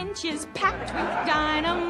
inches packed with dynamite.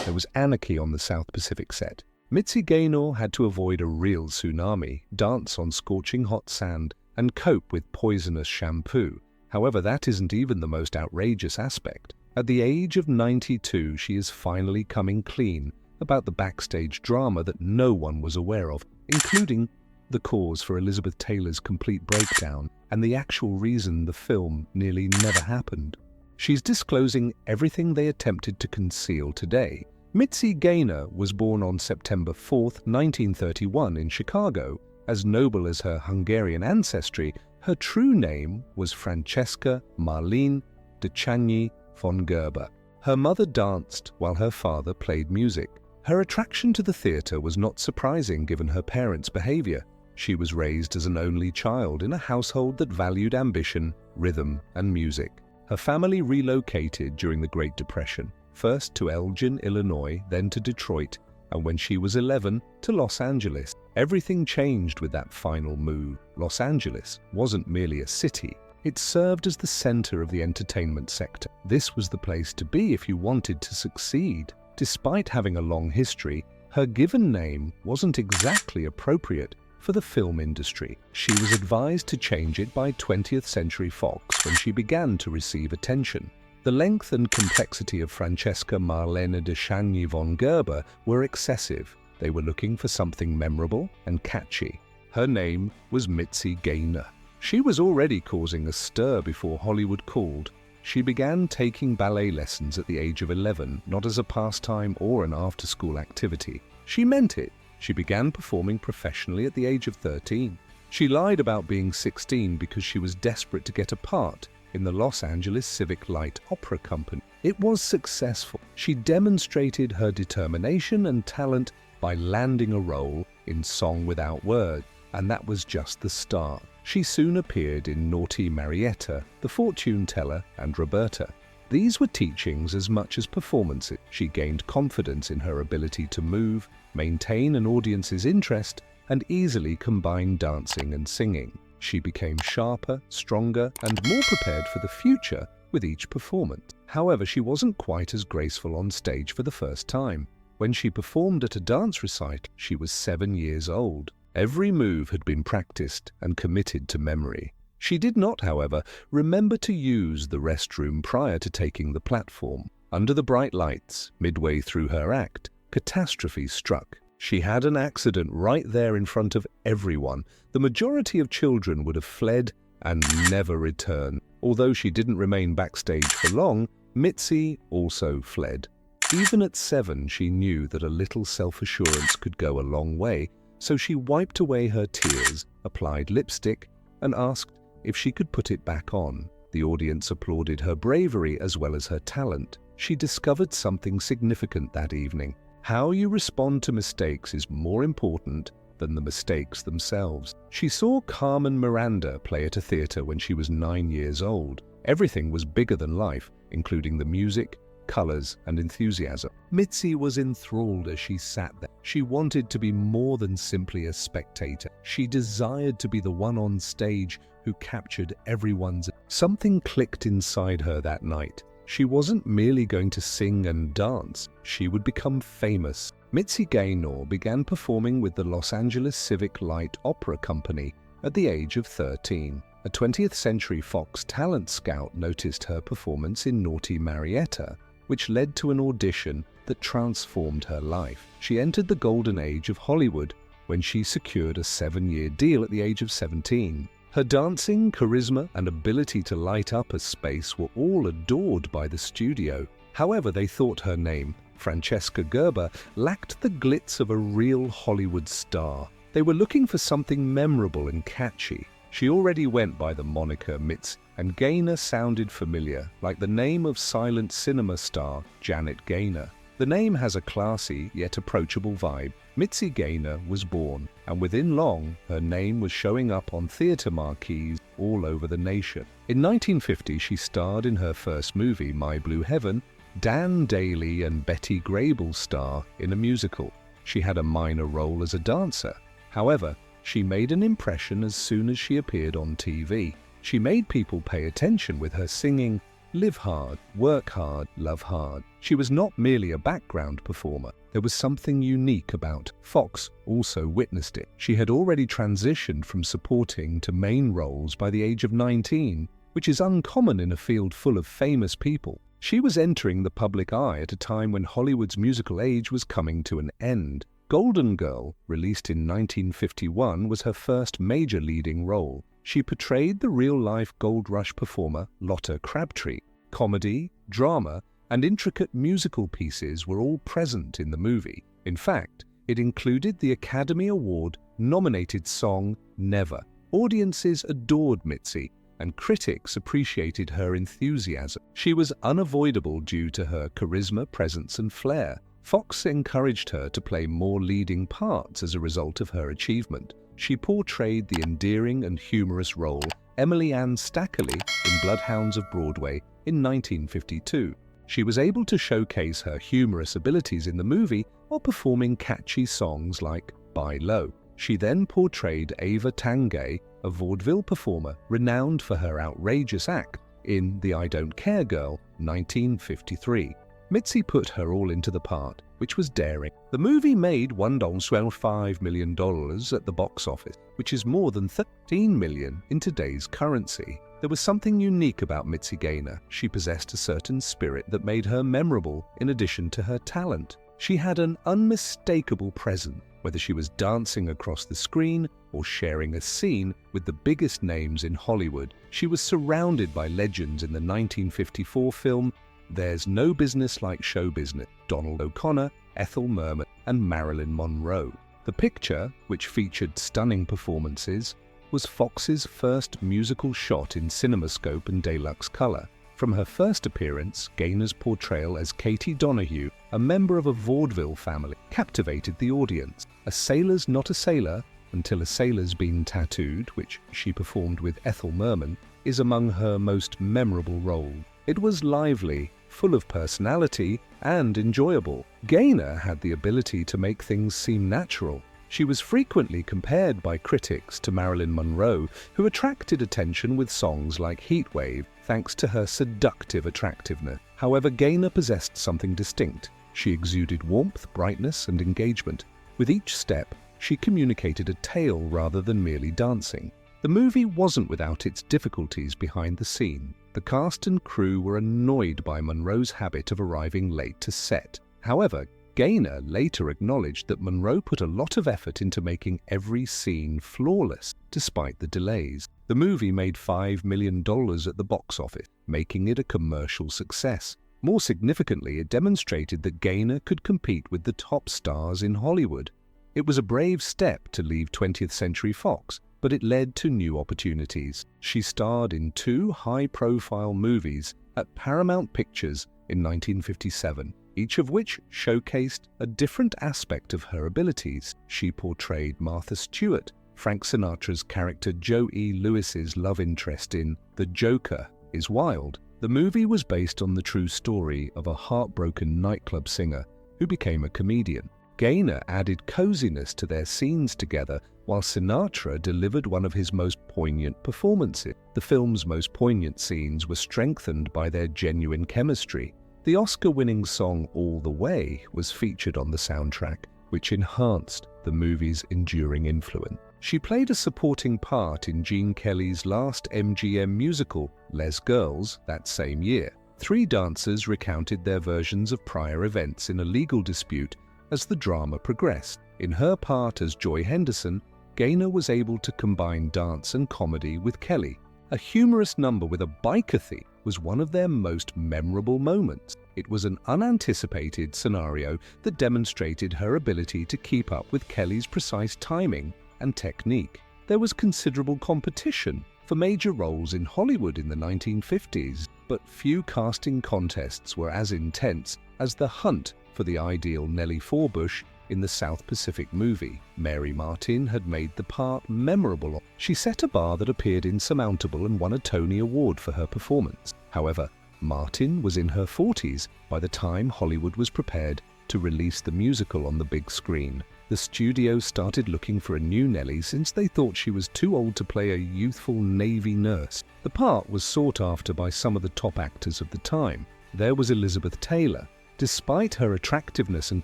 There was anarchy on the South Pacific set. Mitzi Gaynor had to avoid a real tsunami, dance on scorching hot sand, and cope with poisonous shampoo. However, that isn't even the most outrageous aspect. At the age of 92, she is finally coming clean about the backstage drama that no one was aware of, including the cause for Elizabeth Taylor's complete breakdown and the actual reason the film nearly never happened. She's disclosing everything they attempted to conceal today. Mitzi Gaynor was born on September 4, 1931 in Chicago. As noble as her Hungarian ancestry, her true name was Francesca Marlene de Chagny von Gerber. Her mother danced while her father played music. Her attraction to the theatre was not surprising given her parents' behavior. She was raised as an only child in a household that valued ambition, rhythm, and music. Her family relocated during the Great Depression, first to Elgin, Illinois, then to Detroit, and when she was 11, to Los Angeles. Everything changed with that final move. Los Angeles wasn't merely a city. It served as the center of the entertainment sector. This was the place to be if you wanted to succeed. Despite having a long history, her given name wasn't exactly appropriate for the film industry. She was advised to change it by 20th Century Fox when she began to receive attention. The length and complexity of Francesca Marlene de Chagny von Gerber were excessive. They were looking for something memorable and catchy. Her name was Mitzi Gaynor. She was already causing a stir before Hollywood called. She began taking ballet lessons at the age of 11, not as a pastime or an after-school activity. She meant it. She began performing professionally at the age of 13. She lied about being 16 because she was desperate to get a part in the Los Angeles Civic Light Opera Company. It was successful. She demonstrated her determination and talent by landing a role in Song Without Words, and that was just the start. She soon appeared in Naughty Marietta, The Fortune Teller, and Roberta. These were teachings as much as performances. She gained confidence in her ability to move, maintain an audience's interest, and easily combine dancing and singing. She became sharper, stronger, and more prepared for the future with each performance. However, she wasn't quite as graceful on stage for the first time. When she performed at a dance recital, she was 7 years old. Every move had been practiced and committed to memory. She did not, however, remember to use the restroom prior to taking the platform. Under the bright lights, midway through her act, catastrophe struck. She had an accident right there in front of everyone. The majority of children would have fled and never returned. Although she didn't remain backstage for long, Mitzi also fled. Even at 7, she knew that a little self-assurance could go a long way, so she wiped away her tears, applied lipstick, and asked if she could put it back on. The audience applauded her bravery as well as her talent. She discovered something significant that evening. How you respond to mistakes is more important than the mistakes themselves. She saw Carmen Miranda play at a theater when she was 9 years old. Everything was bigger than life, including the music, colors, and enthusiasm. Mitzi was enthralled as she sat there. She wanted to be more than simply a spectator. She desired to be the one on stage who captured everyone's. Something clicked inside her that night. She wasn't merely going to sing and dance. She would become famous. Mitzi Gaynor began performing with the Los Angeles Civic Light Opera Company at the age of 13. A 20th Century Fox talent scout noticed her performance in Naughty Marietta, which led to an audition that transformed her life. She entered the golden age of Hollywood when she secured a 7-year deal at the age of 17. Her dancing, charisma, and ability to light up a space were all adored by the studio. However, they thought her name, Francesca Gerber, lacked the glitz of a real Hollywood star. They were looking for something memorable and catchy. She already went by the moniker Mitzi, and Gaynor sounded familiar, like the name of silent cinema star Janet Gaynor. The name has a classy yet approachable vibe. Mitzi Gaynor was born, and within long, her name was showing up on theater marquees all over the nation. In 1950, she starred in her first movie, My Blue Heaven. Dan Daly and Betty Grable star in a musical. She had a minor role as a dancer. However, she made an impression as soon as she appeared on TV. She made people pay attention with her singing, Live hard, work hard, love hard. She was not merely a background performer. There was something unique about. Fox also witnessed it. She had already transitioned from supporting to main roles by the age of 19, which is uncommon in a field full of famous people. She was entering the public eye at a time when Hollywood's musical age was coming to an end. Golden Girl, released in 1951, was her first major leading role. She portrayed the real-life Gold Rush performer Lotta Crabtree. Comedy, drama, and intricate musical pieces were all present in the movie. In fact, it included the Academy Award-nominated song Never. Audiences adored Mitzi, and critics appreciated her enthusiasm. She was unavoidable due to her charisma, presence, and flair. Fox encouraged her to play more leading parts as a result of her achievement. She portrayed the endearing and humorous role Emily Ann Stackerly in Bloodhounds of Broadway in 1952. She was able to showcase her humorous abilities in the movie while performing catchy songs like Buy Low. She then portrayed Ava Tangay, a vaudeville performer renowned for her outrageous act, in The I Don't Care Girl, 1953. Mitzi put her all into the part, which was daring. The movie made $1.5 million at the box office, which is more than $13 million in today's currency. There was something unique about Mitzi Gaynor. She possessed a certain spirit that made her memorable in addition to her talent. She had an unmistakable presence, whether she was dancing across the screen or sharing a scene with the biggest names in Hollywood. She was surrounded by legends in the 1954 film There's No Business Like Show Business, Donald O'Connor, Ethel Merman, and Marilyn Monroe. The picture, which featured stunning performances, was Fox's first musical shot in CinemaScope and Deluxe color. From her first appearance, Gaynor's portrayal as Katie Donahue, a member of a vaudeville family, captivated the audience. A sailor's not a sailor until a sailor's been tattooed, which she performed with Ethel Merman, is among her most memorable roles. It was lively, full of personality, and enjoyable. Gaynor had the ability to make things seem natural. She was frequently compared by critics to Marilyn Monroe, who attracted attention with songs like Heatwave, thanks to her seductive attractiveness. However, Gaynor possessed something distinct. She exuded warmth, brightness, and engagement. With each step, she communicated a tale rather than merely dancing. The movie wasn't without its difficulties behind the scene. The cast and crew were annoyed by Monroe's habit of arriving late to set. However, Gaynor later acknowledged that Monroe put a lot of effort into making every scene flawless, despite the delays. The movie made $5 million at the box office, making it a commercial success. More significantly, it demonstrated that Gaynor could compete with the top stars in Hollywood. It was a brave step to leave 20th Century Fox, but it led to new opportunities. She starred in 2 high-profile movies at Paramount Pictures in 1957, each of which showcased a different aspect of her abilities. She portrayed Martha Stewart, Frank Sinatra's character Joe E. Lewis's love interest in The Joker is Wild. The movie was based on the true story of a heartbroken nightclub singer who became a comedian. Gaynor added coziness to their scenes together, while Sinatra delivered one of his most poignant performances. The film's most poignant scenes were strengthened by their genuine chemistry. The Oscar-winning song All the Way was featured on the soundtrack, which enhanced the movie's enduring influence. She played a supporting part in Gene Kelly's last MGM musical, Les Girls, that same year. 3 dancers recounted their versions of prior events in a legal dispute as the drama progressed. In her part as Joy Henderson, Gaynor was able to combine dance and comedy with Kelly. A humorous number with a biker theme was one of their most memorable moments. It was an unanticipated scenario that demonstrated her ability to keep up with Kelly's precise timing and technique. There was considerable competition for major roles in Hollywood in the 1950s, but few casting contests were as intense as the hunt for the ideal Nellie Forbush in the South Pacific movie. Mary Martin had made the part memorable. She set a bar that appeared insurmountable and won a Tony Award for her performance. However, Martin was in her 40s by the time Hollywood was prepared to release the musical on the big screen. The studio started looking for a new Nellie since they thought she was too old to play a youthful Navy nurse. The part was sought after by some of the top actors of the time. There was Elizabeth Taylor. Despite her attractiveness and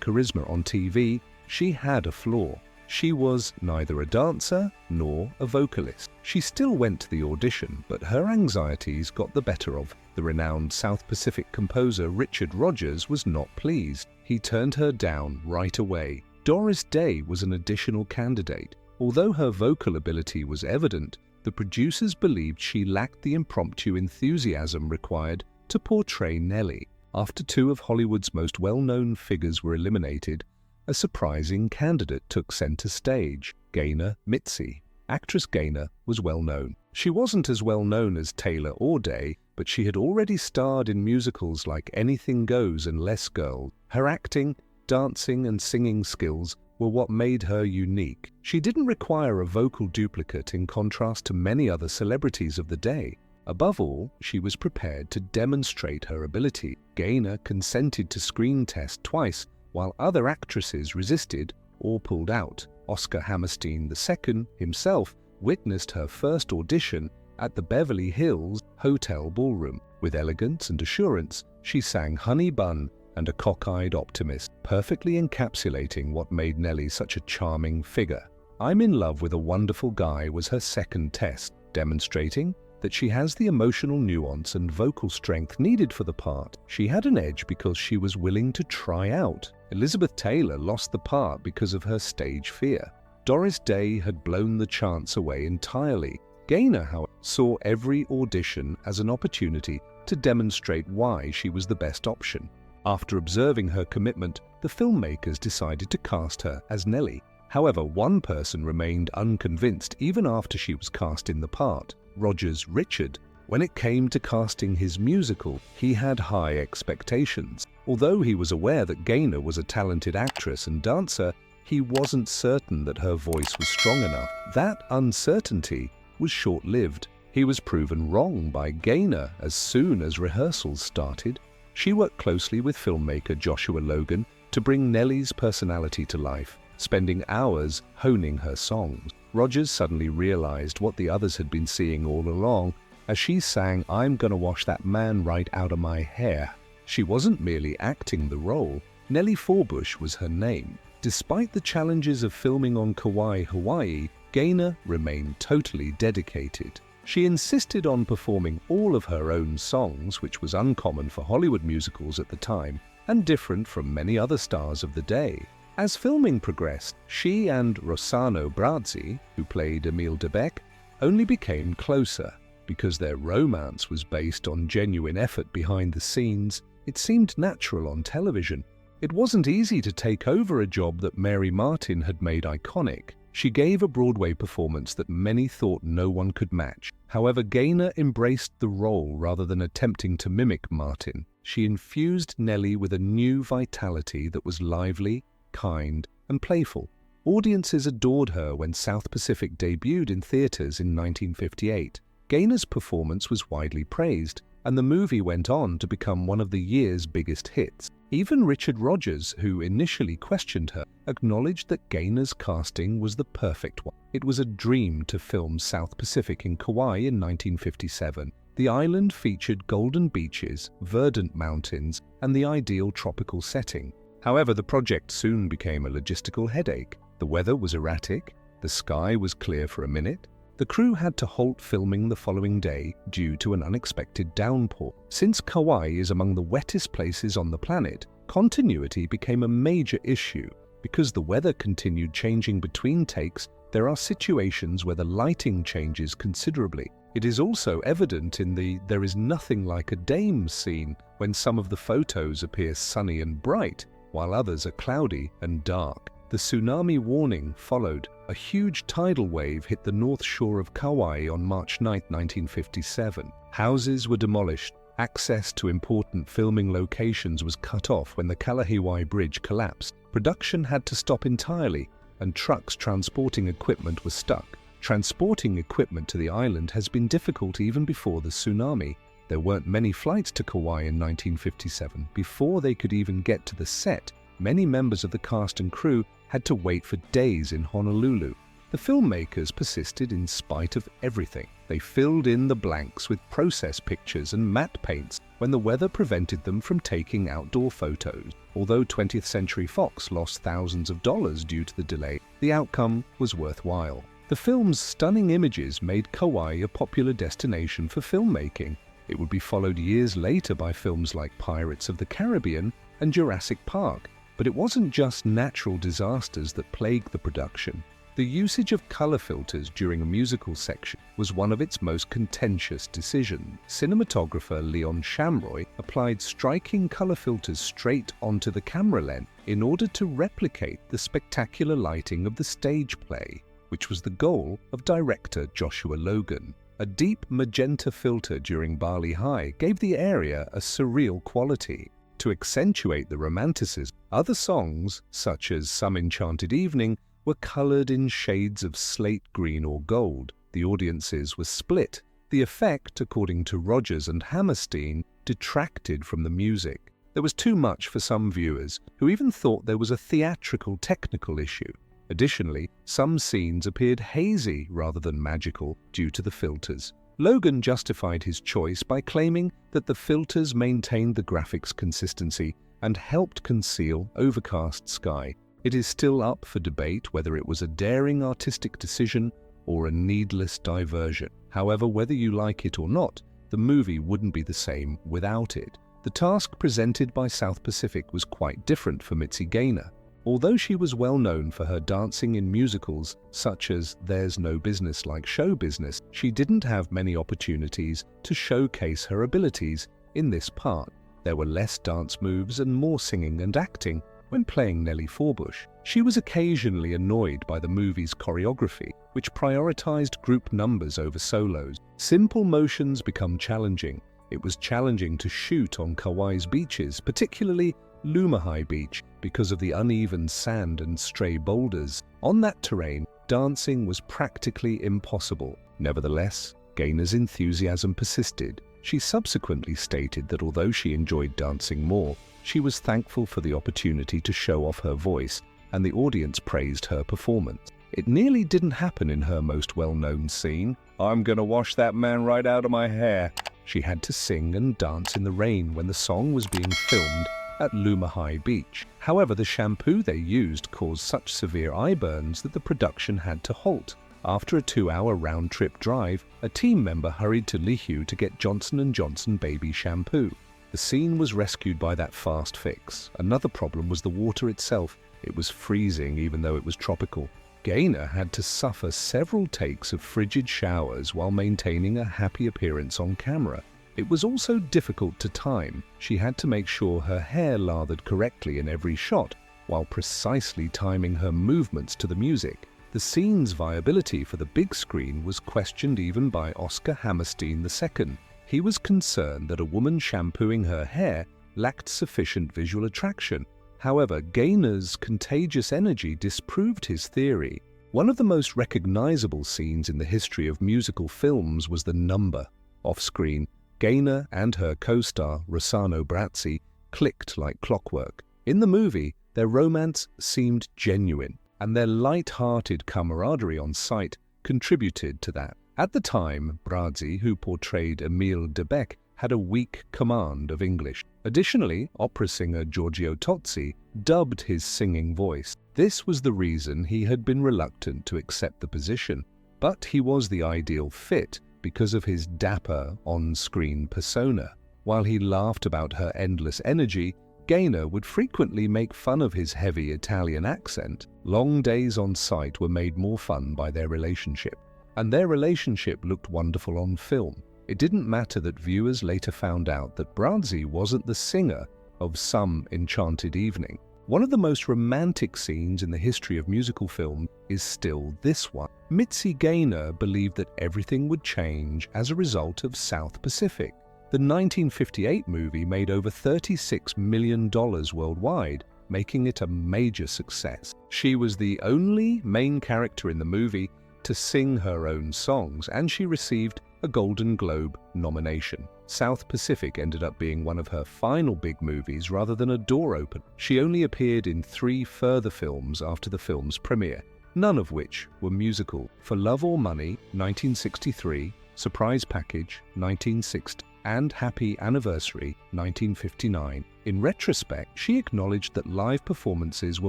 charisma on TV, she had a flaw. She was neither a dancer nor a vocalist. She still went to the audition, but her anxieties got the better of. The renowned South Pacific composer Richard Rodgers was not pleased. He turned her down right away. Doris Day was an additional candidate. Although her vocal ability was evident, the producers believed she lacked the impromptu enthusiasm required to portray Nellie. After two of Hollywood's most well-known figures were eliminated, a surprising candidate took center stage, Gaynor Mitzi. Actress Gaynor was well known. She wasn't as well known as Taylor or Day, but she had already starred in musicals like Anything Goes and Less Girl. Her acting, dancing and singing skills were what made her unique. She didn't require a vocal duplicate in contrast to many other celebrities of the day. Above all, she was prepared to demonstrate her ability. Gaynor consented to screen test twice, while other actresses resisted or pulled out. Oscar Hammerstein II himself witnessed her first audition at the Beverly Hills Hotel Ballroom. With elegance and assurance, she sang Honey Bun and a cockeyed optimist, perfectly encapsulating what made Nellie such a charming figure. I'm in love with a wonderful guy was her second test, demonstrating that she has the emotional nuance and vocal strength needed for the part. She had an edge because she was willing to try out. Elizabeth Taylor lost the part because of her stage fear. Doris Day had blown the chance away entirely. Gaynor, however, saw every audition as an opportunity to demonstrate why she was the best option. After observing her commitment, the filmmakers decided to cast her as Nellie. However, one person remained unconvinced even after she was cast in the part. Rodgers Richard. When it came to casting his musical, he had high expectations. Although he was aware that Gaynor was a talented actress and dancer, he wasn't certain that her voice was strong enough. That uncertainty was short-lived. He was proven wrong by Gaynor as soon as rehearsals started. She worked closely with filmmaker Joshua Logan to bring Nellie's personality to life, spending hours honing her songs. Rodgers suddenly realized what the others had been seeing all along as she sang "I'm Gonna Wash That Man Right Out of My Hair." She wasn't merely acting the role. Nellie Forbush was her name. Despite the challenges of filming on Kauai, Hawaii, Gaynor remained totally dedicated. She insisted on performing all of her own songs, which was uncommon for Hollywood musicals at the time and different from many other stars of the day. As filming progressed, she and Rossano Brazzi, who played Emile Debec, only became closer. Because their romance was based on genuine effort behind the scenes, it seemed natural on television. It wasn't easy to take over a job that Mary Martin had made iconic. She gave a Broadway performance that many thought no one could match. However, Gaynor embraced the role rather than attempting to mimic Martin. She infused Nellie with a new vitality that was lively, kind, and playful. Audiences adored her when South Pacific debuted in theaters in 1958. Gaynor's performance was widely praised, and the movie went on to become one of the year's biggest hits. Even Richard Rodgers, who initially questioned her, acknowledged that Gaynor's casting was the perfect one. It was a dream to film South Pacific in Kauai in 1957. The island featured golden beaches, verdant mountains, and the ideal tropical setting. However, the project soon became a logistical headache. The weather was erratic, the sky was clear for a minute. The crew had to halt filming the following day due to an unexpected downpour. Since Kauai is among the wettest places on the planet, continuity became a major issue. Because the weather continued changing between takes, there are situations where the lighting changes considerably. It is also evident in the "there is nothing like a dame" scene, when some of the photos appear sunny and bright, while others are cloudy and dark. The tsunami warning followed. A huge tidal wave hit the north shore of Kauai on March 9, 1957. Houses were demolished. Access to important filming locations was cut off when the Kalahewai Bridge collapsed. Production had to stop entirely, and trucks transporting equipment were stuck. Transporting equipment to the island has been difficult even before the tsunami. There weren't many flights to Kauai in 1957. Before they could even get to the set, many members of the cast and crew had to wait for days in Honolulu. The filmmakers persisted in spite of everything. They filled in the blanks with process pictures and matte paints when the weather prevented them from taking outdoor photos. Although 20th Century Fox lost thousands of dollars due to the delay, the outcome was worthwhile. The film's stunning images made Kauai a popular destination for filmmaking. It would be followed years later by films like Pirates of the Caribbean and Jurassic Park. But it wasn't just natural disasters that plagued the production. The usage of color filters during a musical section was one of its most contentious decisions. Cinematographer Leon Shamroy applied striking color filters straight onto the camera lens in order to replicate the spectacular lighting of the stage play, which was the goal of director Joshua Logan. A deep magenta filter during Bali High gave the area a surreal quality. To accentuate the romanticism, other songs, such as Some Enchanted Evening, were colored in shades of slate green or gold. The audiences were split. The effect, according to Rogers and Hammerstein, detracted from the music. There was too much for some viewers, who even thought there was a theatrical technical issue. Additionally, some scenes appeared hazy rather than magical due to the filters. Logan justified his choice by claiming that the filters maintained the graphics consistency and helped conceal overcast sky. It is still up for debate whether it was a daring artistic decision or a needless diversion. However, whether you like it or not, the movie wouldn't be the same without it. The task presented by South Pacific was quite different for Mitzi Gaynor. Although she was well known for her dancing in musicals such as There's No Business Like Show Business, she didn't have many opportunities to showcase her abilities in this part. There were less dance moves and more singing and acting when playing Nellie Forbush. She was occasionally annoyed by the movie's choreography, which prioritized group numbers over solos. Simple motions become challenging. It was challenging to shoot on Kauai's beaches, particularly Lumahai Beach, because of the uneven sand and stray boulders. On that terrain, dancing was practically impossible. Nevertheless, Gaynor's enthusiasm persisted. She subsequently stated that although she enjoyed dancing more, she was thankful for the opportunity to show off her voice, and the audience praised her performance. It nearly didn't happen in her most well-known scene, "I'm gonna wash that man right out of my hair." She had to sing and dance in the rain when the song was being filmed at Lumahai Beach. However, the shampoo they used caused such severe eye burns that the production had to halt. After a 2-hour round-trip drive, a team member hurried to Lihu to get Johnson & Johnson baby shampoo. The scene was rescued by that fast fix. Another problem was the water itself. It was freezing even though it was tropical. Gaynor had to suffer several takes of frigid showers while maintaining a happy appearance on camera. It was also difficult to time. She had to make sure her hair lathered correctly in every shot, while precisely timing her movements to the music. The scene's viability for the big screen was questioned even by Oscar Hammerstein II. He was concerned that a woman shampooing her hair lacked sufficient visual attraction. However, Gaynor's contagious energy disproved his theory. One of the most recognizable scenes in the history of musical films was the number. Off-screen, Gaynor and her co-star Rossano Brazzi clicked like clockwork. In the movie, their romance seemed genuine, and their light-hearted camaraderie on site contributed to that. At the time, Brazzi, who portrayed Emile Debec, had a weak command of English. Additionally, opera singer Giorgio Tozzi dubbed his singing voice. This was the reason he had been reluctant to accept the position, but he was the ideal fit because of his dapper on-screen persona. While he laughed about her endless energy, Gaynor would frequently make fun of his heavy Italian accent. Long days on site were made more fun by their relationship, and their relationship looked wonderful on film. It didn't matter that viewers later found out that Brazzi wasn't the singer of Some Enchanted Evening. One of the most romantic scenes in the history of musical film is still this one. Mitzi Gaynor believed that everything would change as a result of South Pacific. The 1958 movie made over $36 million worldwide, making it a major success. She was the only main character in the movie to sing her own songs, and she received a Golden Globe nomination. South Pacific ended up being one of her final big movies rather than a door open. She only appeared in 3 further films after the film's premiere, none of which were musical. For Love or Money, 1963, Surprise Package, 1960, and Happy Anniversary, 1959. In retrospect, she acknowledged that live performances were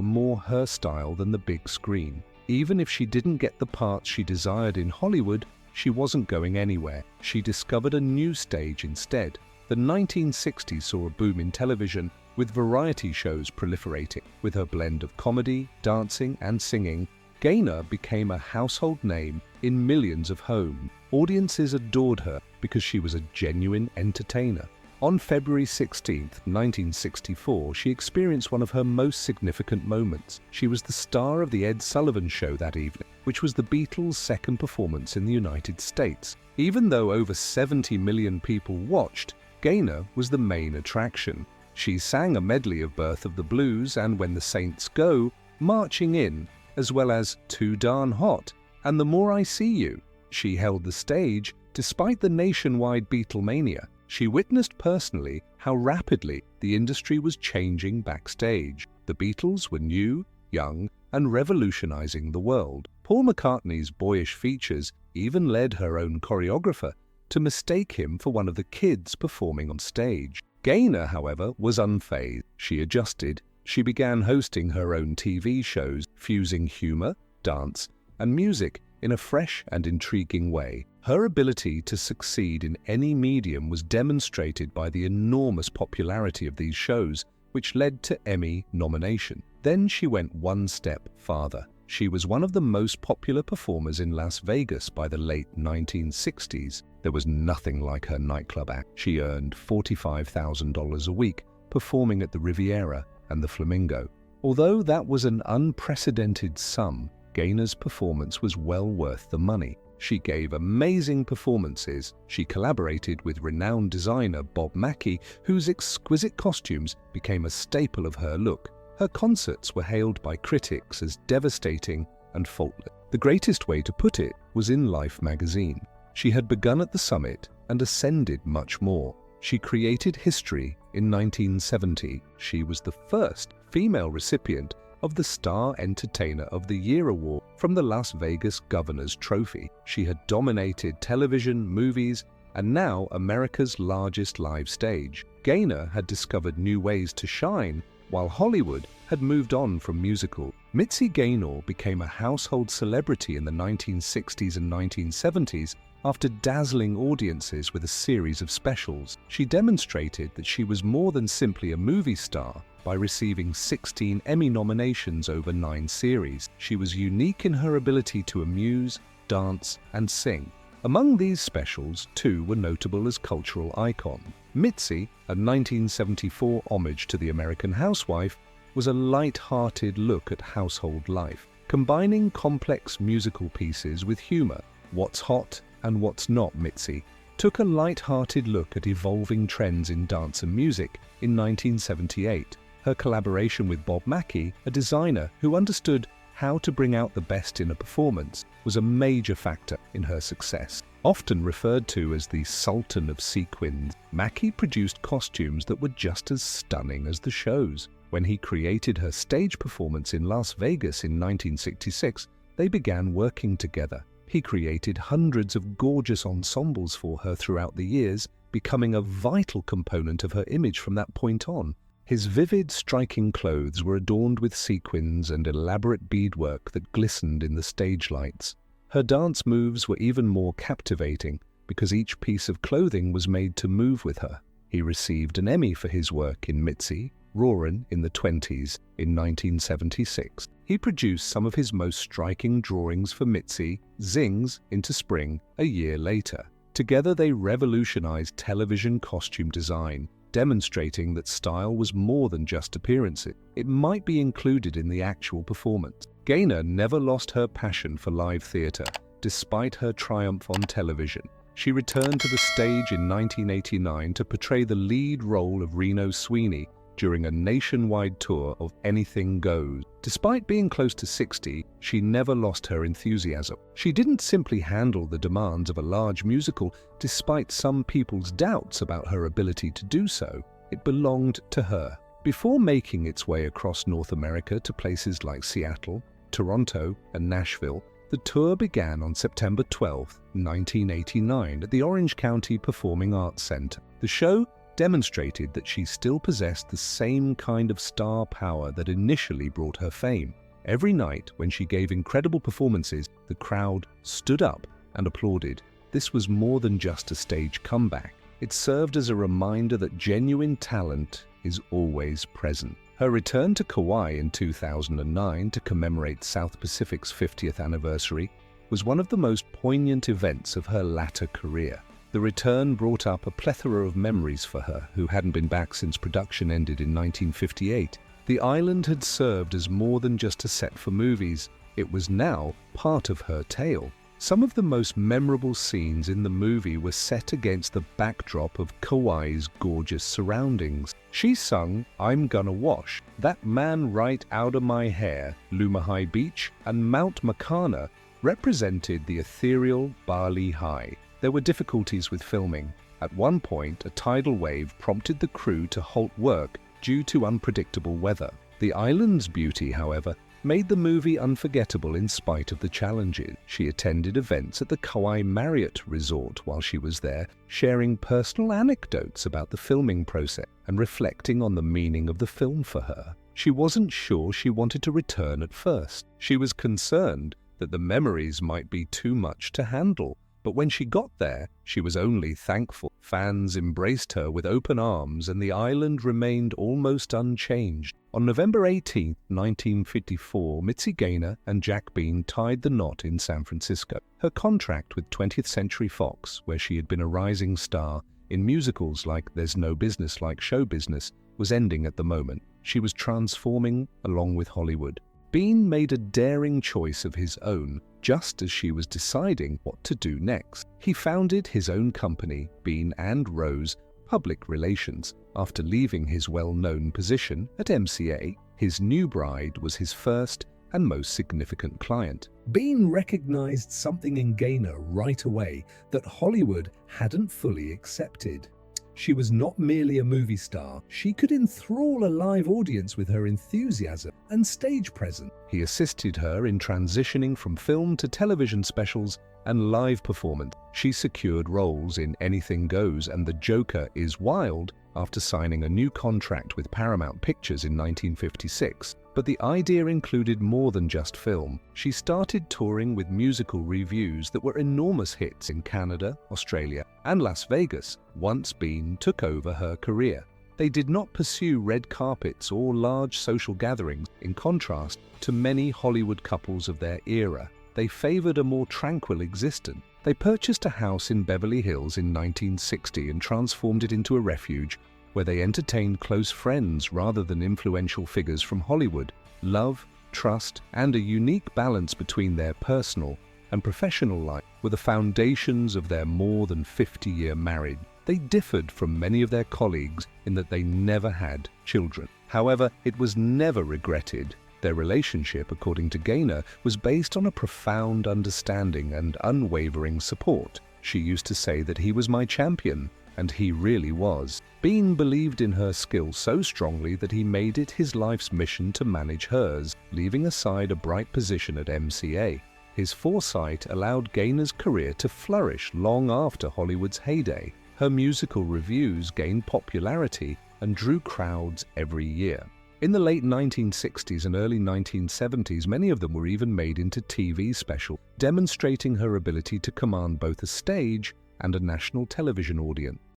more her style than the big screen. Even if she didn't get the parts she desired in Hollywood, she wasn't going anywhere. She discovered a new stage instead. The 1960s saw a boom in television, with variety shows proliferating. With her blend of comedy, dancing, and singing, Gaynor became a household name in millions of homes. Audiences adored her because she was a genuine entertainer. On February 16, 1964, she experienced one of her most significant moments. She was the star of The Ed Sullivan Show that evening, which was the Beatles' second performance in the United States. Even though over 70 million people watched, Gaynor was the main attraction. She sang a medley of Birth of the Blues and When the Saints Go, Marching In, as well as Too Darn Hot and The More I See You. She held the stage despite the nationwide Beatlemania. She witnessed personally how rapidly the industry was changing backstage. The Beatles were new, young, and revolutionizing the world. Paul McCartney's boyish features even led her own choreographer to mistake him for one of the kids performing on stage. Gaynor, however, was unfazed. She adjusted. She began hosting her own TV shows, fusing humor, dance, and music in a fresh and intriguing way. Her ability to succeed in any medium was demonstrated by the enormous popularity of these shows, which led to Emmy nomination. Then she went one step farther. She was one of the most popular performers in Las Vegas by the late 1960s. There was nothing like her nightclub act. She earned $45,000 a week performing at the Riviera and the Flamingo. Although that was an unprecedented sum, Gaynor's performance was well worth the money. She gave amazing performances. She collaborated with renowned designer Bob Mackie, whose exquisite costumes became a staple of her look. Her concerts were hailed by critics as devastating and faultless. The greatest way to put it was in Life magazine. She had begun at the summit and ascended much more. She created history in 1970. She was the first female recipient of the Star Entertainer of the Year award from the Las Vegas Governor's Trophy. She had dominated television, movies, and now America's largest live stage. Gaynor had discovered new ways to shine, while Hollywood had moved on from musical. Mitzi Gaynor became a household celebrity in the 1960s and 1970s after dazzling audiences with a series of specials. She demonstrated that she was more than simply a movie star by receiving 16 Emmy nominations over 9 series. She was unique in her ability to amuse, dance, and sing. Among these specials, 2 were notable as cultural icons. Mitzi, a 1974 homage to the American housewife, was a light-hearted look at household life, combining complex musical pieces with humor. What's Hot and What's Not Mitzi took a light-hearted look at evolving trends in dance and music in 1978. Her collaboration with Bob Mackie, a designer who understood how to bring out the best in a performance, was a major factor in her success. Often referred to as the Sultan of Sequins, Mackie produced costumes that were just as stunning as the shows. When he created her stage performance in Las Vegas in 1966, they began working together. He created hundreds of gorgeous ensembles for her throughout the years, becoming a vital component of her image from that point on. His vivid, striking clothes were adorned with sequins and elaborate beadwork that glistened in the stage lights. Her dance moves were even more captivating because each piece of clothing was made to move with her. He received an Emmy for his work in Mitzi, Roarin' in the 20s in 1976. He produced some of his most striking drawings for Mitzi, Zings, into Spring, a year later. Together they revolutionized television costume design, demonstrating that style was more than just appearances. It might be included in the actual performance. Gaynor never lost her passion for live theater, despite her triumph on television. She returned to the stage in 1989 to portray the lead role of Reno Sweeney during a nationwide tour of Anything Goes. Despite being close to 60, she never lost her enthusiasm. She didn't simply handle the demands of a large musical, despite some people's doubts about her ability to do so. It belonged to her. Before making its way across North America to places like Seattle, Toronto, and Nashville, the tour began on September 12, 1989, at the Orange County Performing Arts Center. The show demonstrated that she still possessed the same kind of star power that initially brought her fame. Every night, when she gave incredible performances, the crowd stood up and applauded. This was more than just a stage comeback. It served as a reminder that genuine talent is always present. Her return to Kauai in 2009 to commemorate South Pacific's 50th anniversary was one of the most poignant events of her latter career. The return brought up a plethora of memories for her, who hadn't been back since production ended in 1958. The island had served as more than just a set for movies. It was now part of her tale. Some of the most memorable scenes in the movie were set against the backdrop of Kauai's gorgeous surroundings. She sung "I'm Gonna Wash," "That Man Right Outta My Hair," Lumahai Beach, and Mount Makana represented the ethereal Bali High. There were difficulties with filming. At one point, a tidal wave prompted the crew to halt work due to unpredictable weather. The island's beauty, however, made the movie unforgettable in spite of the challenges. She attended events at the Kauai Marriott Resort while she was there, sharing personal anecdotes about the filming process and reflecting on the meaning of the film for her. She wasn't sure she wanted to return at first. She was concerned that the memories might be too much to handle. But when she got there, she was only thankful. Fans embraced her with open arms, and the island remained almost unchanged. On November 18, 1954, Mitzi Gaynor and Jack Bean tied the knot in San Francisco. Her contract with 20th Century Fox, where she had been a rising star in musicals like There's No Business Like Show Business, was ending at the moment. She was transforming along with Hollywood. Bean made a daring choice of his own, just as she was deciding what to do next. He founded his own company, Bean and Rose Public Relations. After leaving his well-known position at MCA, his new bride was his first and most significant client. Bean recognized something in Gaynor right away that Hollywood hadn't fully accepted. She was not merely a movie star. She could enthrall a live audience with her enthusiasm and stage presence. He assisted her in transitioning from film to television specials and live performance. She secured roles in Anything Goes and The Joker is Wild after signing a new contract with Paramount Pictures in 1956. But the idea included more than just film. She started touring with musical revues that were enormous hits in Canada, Australia, and Las Vegas once Bean took over her career. They did not pursue red carpets or large social gatherings, in contrast to many Hollywood couples of their era. They favored a more tranquil existence. They purchased a house in Beverly Hills in 1960 and transformed it into a refuge where they entertained close friends rather than influential figures from Hollywood. Love, trust, and a unique balance between their personal and professional life were the foundations of their more than 50-year marriage. They differed from many of their colleagues in that they never had children. However, it was never regretted. Their relationship, according to Gaynor, was based on a profound understanding and unwavering support. She used to say that he was my champion, and he really was. Bean believed in her skill so strongly that he made it his life's mission to manage hers, leaving aside a bright position at MCA. His foresight allowed Gaynor's career to flourish long after Hollywood's heyday. Her musical revues gained popularity and drew crowds every year. In the late 1960s and early 1970s, many of them were even made into TV specials, demonstrating her ability to command both a stage and a national television audience.